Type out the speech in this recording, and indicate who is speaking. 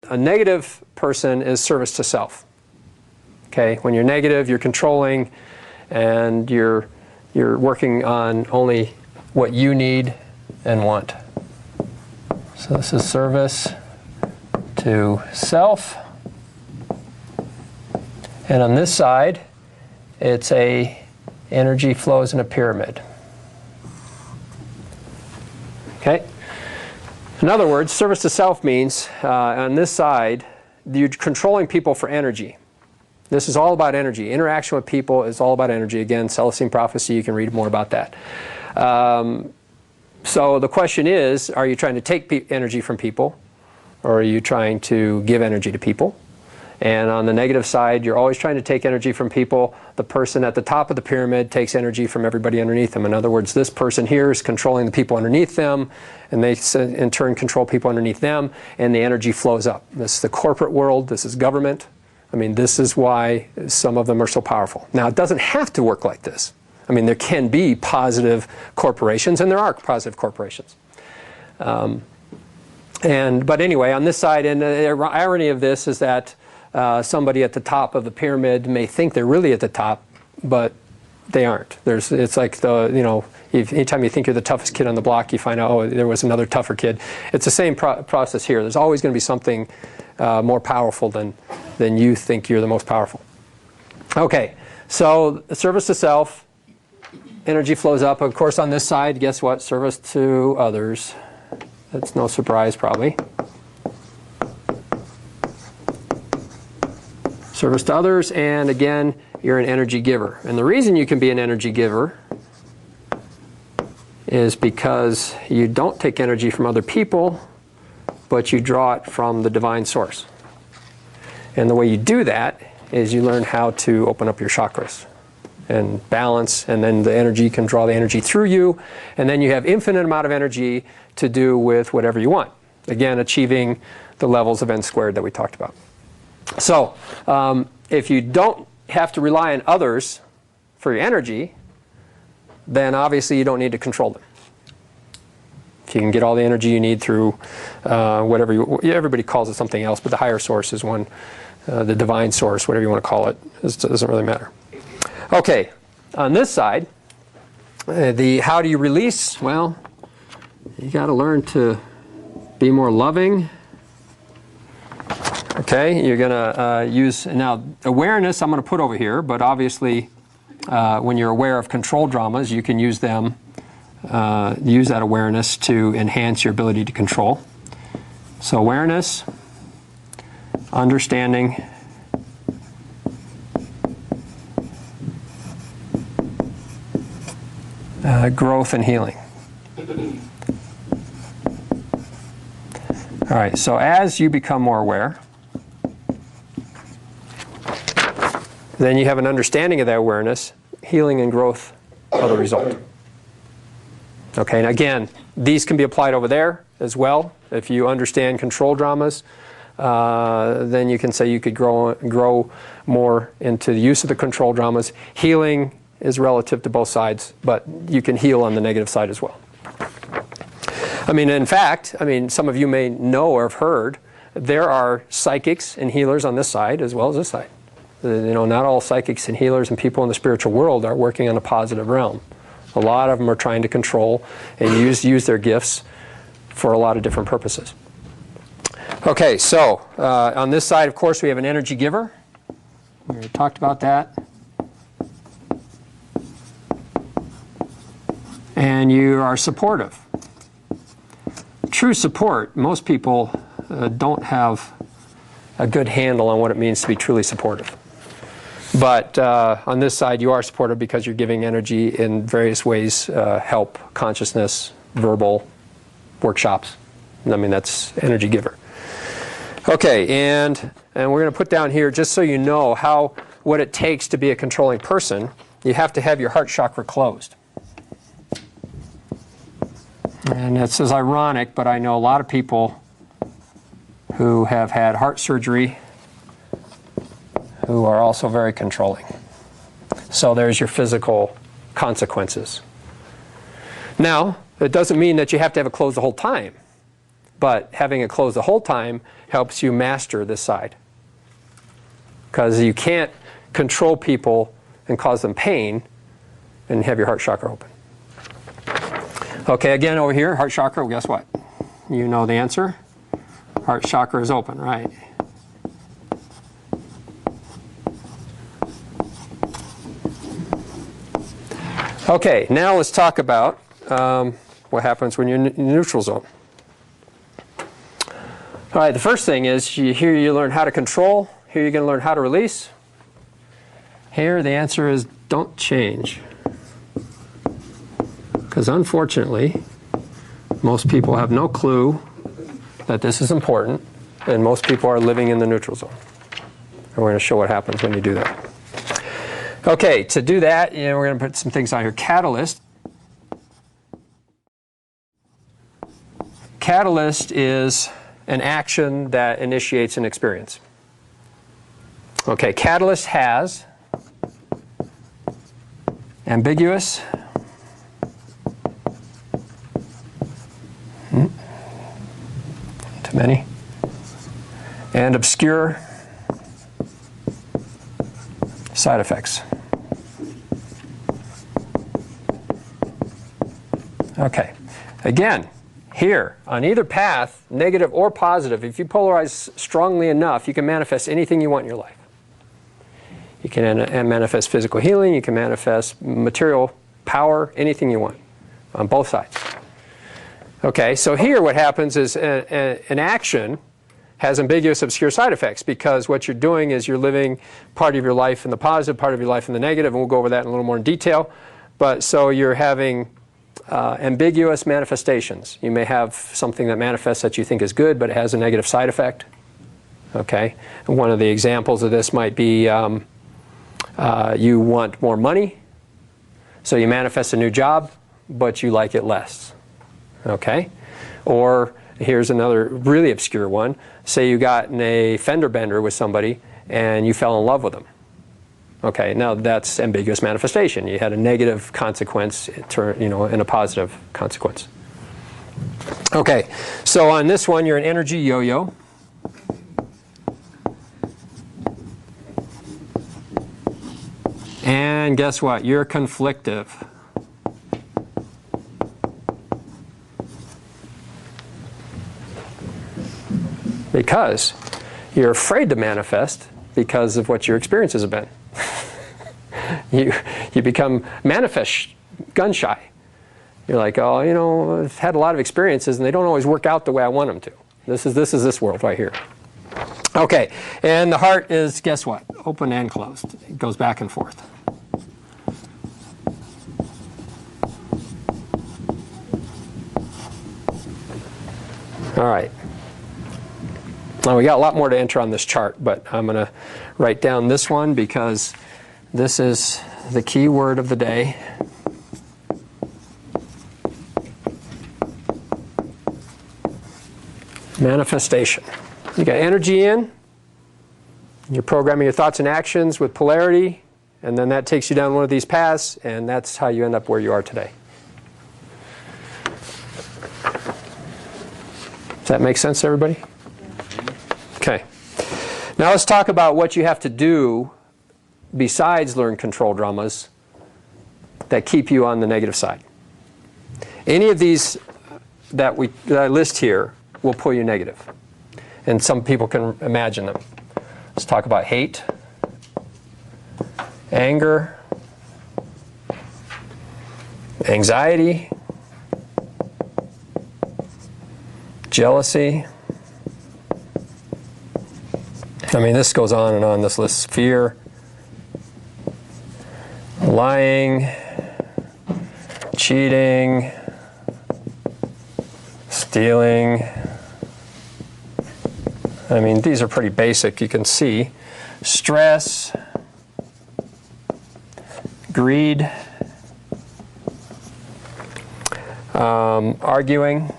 Speaker 1: a negative person is service to self. Okay, when you're negative, you're controlling, and you're working on only what you need and want. So this is service to self. And on this side, it's a energy flows in a pyramid. Okay? In other words, service to self means, on this side, you're controlling people for energy. This is all about energy. Interaction with people is all about energy. Again, Celestine Prophecy, you can read more about that. So the question is, are you trying to take energy from people, or are you trying to give energy to people? And on the negative side, you're always trying to take energy from people. The person at the top of the pyramid takes energy from everybody underneath them. In other words, this person here is controlling the people underneath them, and they in turn control people underneath them, and the energy flows up. This is the corporate world. This is government. I mean, this is why some of them are so powerful. Now, it doesn't have to work like this. I mean, there can be positive corporations, and there are positive corporations. But anyway, on this side, and the irony of this is that somebody at the top of the pyramid may think they're really at the top, but they aren't. It's like anytime you think you're the toughest kid on the block, you find out, oh, there was another tougher kid. It's the same process here. There's always going to be something more powerful than you think you're the most powerful. Okay, so service to self, energy flows up. Of course, on this side, guess what? Service to others. That's no surprise, probably. Service to others, and again, you're an energy giver. And the reason you can be an energy giver is because you don't take energy from other people, but you draw it from the divine source. And the way you do that is you learn how to open up your chakras and balance, and then the energy can draw the energy through you, and then you have infinite amount of energy to do with whatever you want. Again, achieving the levels of n squared that we talked about. So, if you don't have to rely on others for your energy, then obviously you don't need to control them. If you can get all the energy you need through whatever everybody calls it something else, but the higher source is one, the divine source, whatever you want to call it, it doesn't really matter. Okay, on this side, how do you release? Well, you got to learn to be more loving. Okay, you're going to use, now awareness I'm going to put over here, but obviously when you're aware of control dramas, you can use them, use that awareness to enhance your ability to control. So awareness, understanding, growth and healing. All right, so as you become more aware, then you have an understanding of that awareness, healing and growth are the result. Okay, and again, these can be applied over there as well. If you understand control dramas, then you can say you could grow more into the use of the control dramas. Healing is relative to both sides, but you can heal on the negative side as well. I mean, in fact, some of you may know or have heard, there are psychics and healers on this side as well as this side. Not all psychics and healers and people in the spiritual world are working on a positive realm. A lot of them are trying to control and use their gifts for a lot of different purposes. Okay, so on this side, of course, we have an energy giver. We already talked about that. And you are supportive. True support, most people don't have a good handle on what it means to be truly supportive. But on this side, you are supportive because you're giving energy in various ways, help, consciousness, verbal, workshops. That's energy giver. Okay, and we're going to put down here, just so you know what it takes to be a controlling person, you have to have your heart chakra closed. And this is ironic, but I know a lot of people who have had heart surgery who are also very controlling. So there's your physical consequences. Now, it doesn't mean that you have to have it closed the whole time. but having it closed the whole time helps you master this side. Because you can't control people and cause them pain and have your heart chakra open. Okay, again over here, heart chakra, well, guess what? You know the answer. Heart chakra is open, right? Okay, now let's talk about what happens when you're in the neutral zone. All right, the first thing is here you learn how to control. Here you're going to learn how to release. Here the answer is don't change. Because unfortunately, most people have no clue that this is important, and most people are living in the neutral zone. And we're going to show what happens when you do that. Okay, to do that, we're going to put some things on here. Catalyst. Catalyst is an action that initiates an experience. Okay, catalyst has ambiguous, too many, and obscure side effects. Okay, again, here, on either path, negative or positive, if you polarize strongly enough, you can manifest anything you want in your life. You can manifest physical healing, you can manifest material power, anything you want, on both sides. Okay, so here what happens is an action has ambiguous, obscure side effects, because what you're doing is you're living part of your life in the positive, part of your life in the negative, and we'll go over that in a little more in detail. But so you're having ambiguous manifestations. You may have something that manifests that you think is good, but it has a negative side effect. Okay, and one of the examples of this might be you want more money, so you manifest a new job, but you like it less. Okay, or here's another really obscure one. Say you got in a fender bender with somebody and you fell in love with them. Okay, now that's ambiguous manifestation. You had a negative consequence, and a positive consequence. Okay, so on this one, you're an energy yo-yo. And guess what? You're conflictive. Because you're afraid to manifest because of what your experiences have been. You become manifest gun shy. You're like, oh, I've had a lot of experiences and they don't always work out the way I want them to. This is this world right here. Okay, and the heart is, guess what? Open and closed. It goes back and forth. All right. Now we got a lot more to enter on this chart, but I'm going to write down this one because this is the key word of the day. Manifestation. You got energy in, you're programming your thoughts and actions with polarity, and then that takes you down one of these paths, and that's how you end up where you are today. Does that make sense to everybody? Okay. Now let's talk about what you have to do besides learn control dramas that keep you on the negative side. Any of these that I list here will pull you negative. And some people can imagine them. Let's talk about hate, anger, anxiety, jealousy. I mean, this goes on and on, this list. Fear, lying, cheating, stealing. I mean, these are pretty basic, you can see. Stress, greed, arguing,